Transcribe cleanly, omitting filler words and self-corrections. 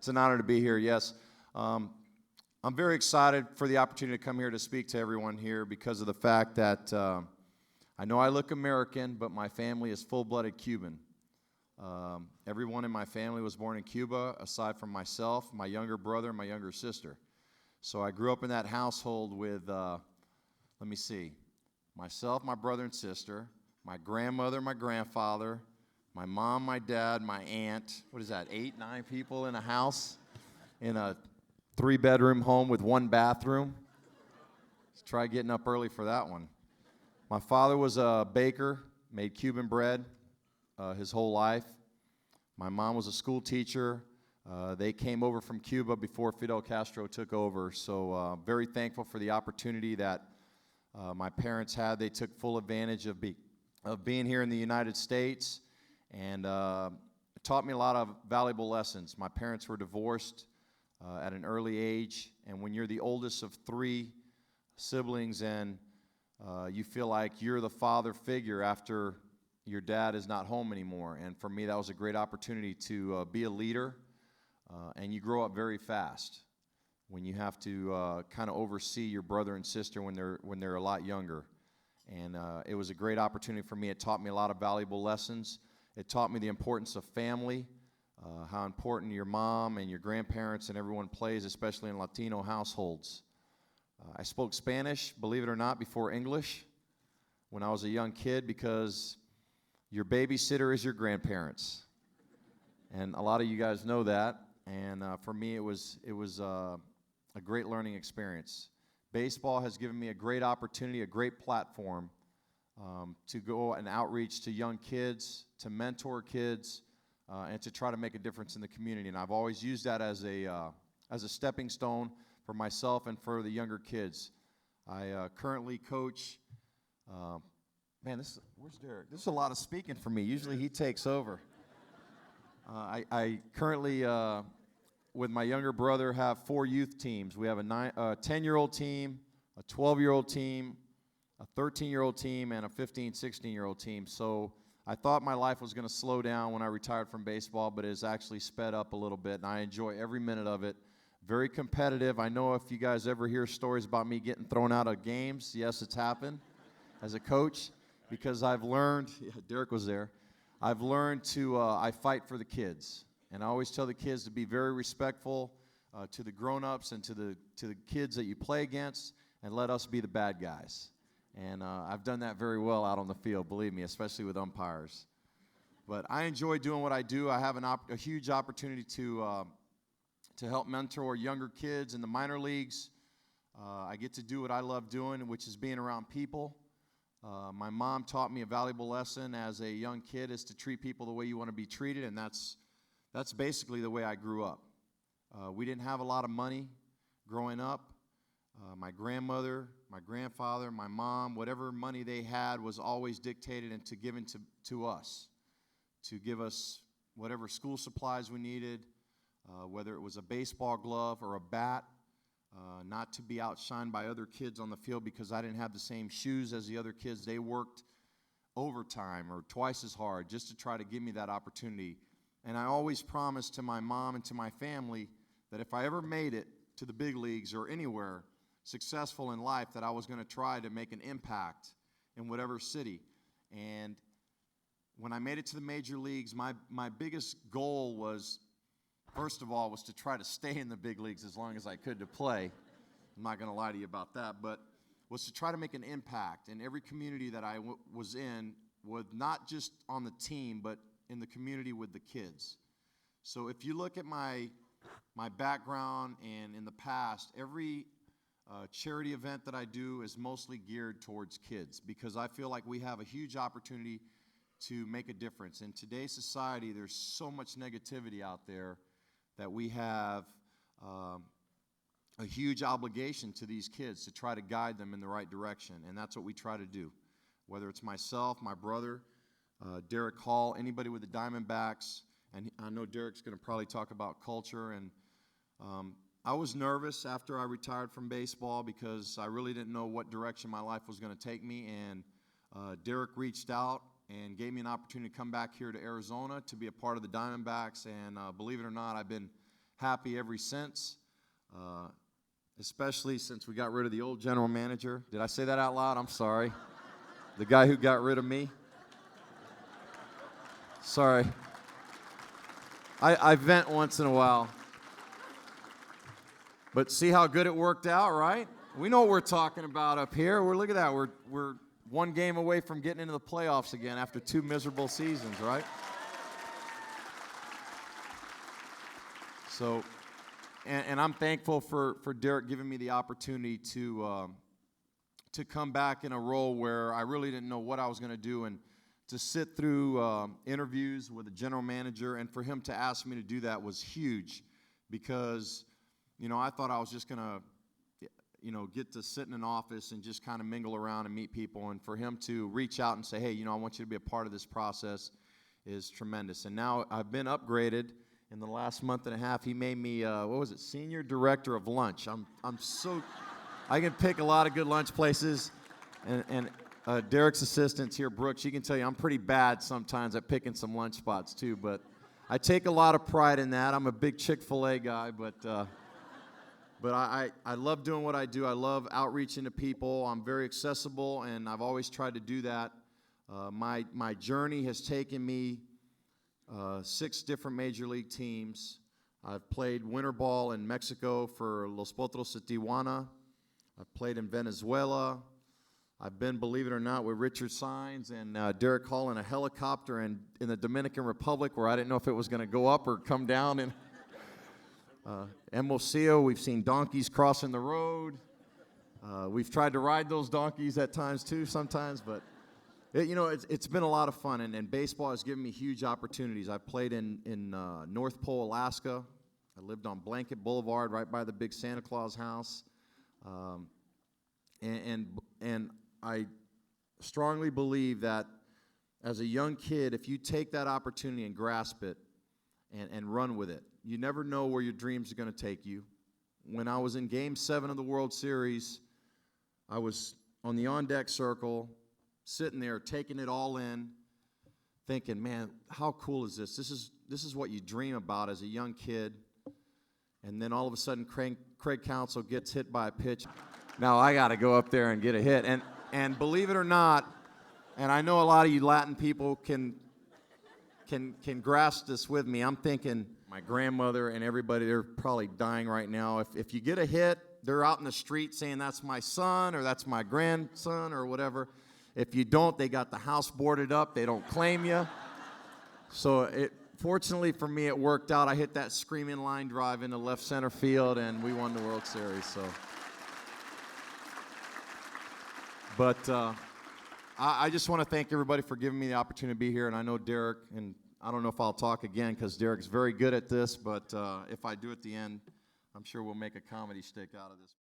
It's an honor to be here, yes. I'm very excited for the opportunity to come here to speak to everyone here because of the fact that I know I look American, but my family is full-blooded Cuban. Everyone in my family was born in Cuba, aside from myself, my younger brother, and my younger sister. So I grew up in that household with, myself, my brother and sister, my grandmother, my grandfather, my mom, my dad, my aunt. What is that, 8, 9 people in a house in a 3-bedroom home with 1 bathroom? Let's try getting up early for that one. My father was a baker, made Cuban bread his whole life. My mom was a school teacher. They came over from Cuba before Fidel Castro took over, so very thankful for the opportunity that my parents had. They took full advantage of being here in the United States, and it taught me a lot of valuable lessons. My parents were divorced at an early age, and when you're the oldest of 3 siblings and you feel like you're the father figure after your dad is not home anymore, and for me that was a great opportunity to be a leader, and you grow up very fast when you have to kind of oversee your brother and sister when they're a lot younger. And it was a great opportunity for me. It taught me a lot of valuable lessons. It taught me the importance of family, how important your mom and your grandparents and everyone plays, especially in Latino households. I spoke Spanish, believe it or not, before English when I was a young kid because your babysitter is your grandparents. And a lot of you guys know that. And for me, it was a great learning experience. Baseball has given me a great opportunity, a great platform to go and outreach to young kids, to mentor kids, and to try to make a difference in the community. And I've always used that as a stepping stone for myself and for the younger kids. I currently coach. Where's Derek? This is a lot of speaking for me. Usually he takes over. I currently, with my younger brother, have 4 youth teams. We have a 10-year-old team, a 12-year-old team, a 13-year-old team, and a 15, 16-year-old team. So I thought my life was going to slow down when I retired from baseball, but it has actually sped up a little bit, and I enjoy every minute of it. Very competitive. I know if you guys ever hear stories about me getting thrown out of games, yes, it's happened as a coach, because I've learned, Derek was there, I've learned to, I fight for the kids. And I always tell the kids to be very respectful to the grown-ups and to the kids that you play against, and let us be the bad guys. And I've done that very well out on the field, believe me, especially with umpires. But I enjoy doing what I do. I have a huge opportunity to help mentor younger kids in the minor leagues. I get to do what I love doing, which is being around people. My mom taught me a valuable lesson as a young kid is to treat people the way you want to be treated, and that's basically the way I grew up. We didn't have a lot of money growing up. My grandmother, my grandfather, my mom, whatever money they had was always dictated and given to us, to give us whatever school supplies we needed, whether it was a baseball glove or a bat, not to be outshined by other kids on the field because I didn't have the same shoes as the other kids. They worked overtime or twice as hard just to try to give me that opportunity. And I always promised to my mom and to my family that if I ever made it to the big leagues or anywhere successful in life, that I was going to try to make an impact in whatever city. And when I made it to the major leagues, my biggest goal was, first of all, was to try to stay in the big leagues as long as I could to play. I'm not going to lie to you about that, but was to try to make an impact in every community that I was in, with not just on the team, but in the community with the kids. So if you look at my background and in the past, every charity event that I do is mostly geared towards kids because I feel like we have a huge opportunity to make a difference. In today's society, there's so much negativity out there that we have a huge obligation to these kids to try to guide them in the right direction, and that's what we try to do. Whether it's myself, my brother, Derek Hall, anybody with the Diamondbacks, and I know Derek's going to probably talk about culture. And I was nervous after I retired from baseball because I really didn't know what direction my life was going to take me, and Derek reached out and gave me an opportunity to come back here to Arizona to be a part of the Diamondbacks, and believe it or not, I've been happy ever since, especially since we got rid of the old general manager. Did I say that out loud? I'm sorry. The guy who got rid of me. Sorry. I vent once in a while. But see how good it worked out, right? We know what we're talking about up here. Look at that. We're one game away from getting into the playoffs again after 2 miserable seasons, right? So, and I'm thankful for Derek giving me the opportunity to come back in a role where I really didn't know what I was going to do, and to sit through interviews with the general manager, and for him to ask me to do that was huge, because, I thought I was just going to, get to sit in an office and just kind of mingle around and meet people, and for him to reach out and say, hey, I want you to be a part of this process is tremendous. And now I've been upgraded in the last month and a half. He made me, Senior Director of Lunch. I can pick a lot of good lunch places, and Derek's assistant here, Brooke, she can tell you I'm pretty bad sometimes at picking some lunch spots too, but I take a lot of pride in that. I'm a big Chick-fil-A guy, but I love doing what I do. I love outreaching to people. I'm very accessible, and I've always tried to do that. My journey has taken me 6 different major league teams. I've played winter ball in Mexico for Los Potros de Tijuana. I've played in Venezuela. I've been, believe it or not, with Richard Sines and Derek Hall in a helicopter in the Dominican Republic, where I didn't know if it was going to go up or come down. And Hermosillo, we've seen donkeys crossing the road. We've tried to ride those donkeys at times too, sometimes, but it's been a lot of fun, and baseball has given me huge opportunities. I played in North Pole, Alaska. I lived on Blanket Boulevard right by the big Santa Claus house. And I strongly believe that as a young kid, if you take that opportunity and grasp it and run with it, you never know where your dreams are going to take you. When I was in Game 7 of the World Series, I was on the on-deck circle, sitting there, taking it all in, thinking, man, how cool is this? This is what you dream about as a young kid. And then all of a sudden, Craig Counsell gets hit by a pitch. Now I got to go up there and get a hit. And believe it or not, and I know a lot of you Latin people can grasp this with me. I'm thinking my grandmother and everybody, they're probably dying right now. If you get a hit, they're out in the street saying that's my son or that's my grandson or whatever. If you don't, they got the house boarded up. They don't claim you. So fortunately for me, it worked out. I hit that screaming line drive into left center field, and we won the World Series. So, but I just want to thank everybody for giving me the opportunity to be here. And I know Derek, and I don't know if I'll talk again because Derek's very good at this, but if I do at the end, I'm sure we'll make a comedy stick out of this.